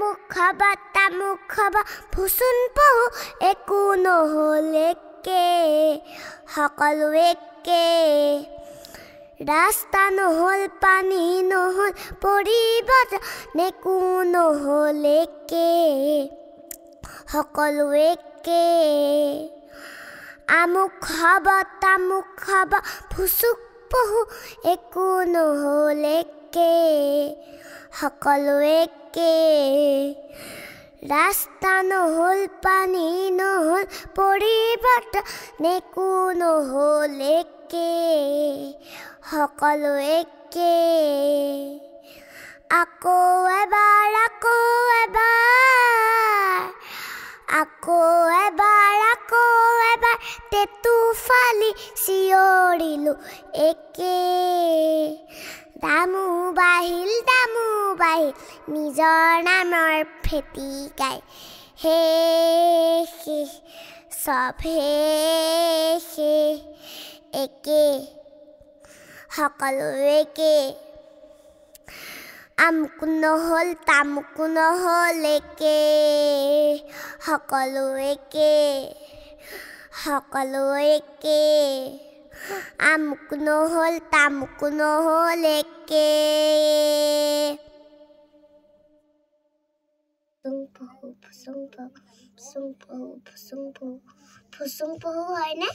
আমুক খাবা তামুক খাবা ফুচুন পহু একো নহ'ল একে সকলো একে ৰাস্তা নহ'ল পানী নহ'ল পৰিবৰ্তন একো নহ'ল একে সকলো একে আমুক খাবা তামুক খাবা ফুচুক পহু একো নহ'ল একে সকলো একে ৰাস্তা নহ'ল পানী নহ'ল পৰিবৰ্তন একো নহ'ল একে সকলো একে আকৌ এবাৰ টেটু ফালি চিঞৰিলো একে দামো বাঢ়িল নিজৰ নামৰ ফেটি গাই হে চব হে একে সকলো একে আমুক নহ'ল তামুক নহ'ল একে সকলো একে আমুক নহ'ল তামুক নহ'ল একে ফুচুং পহু হয়নে?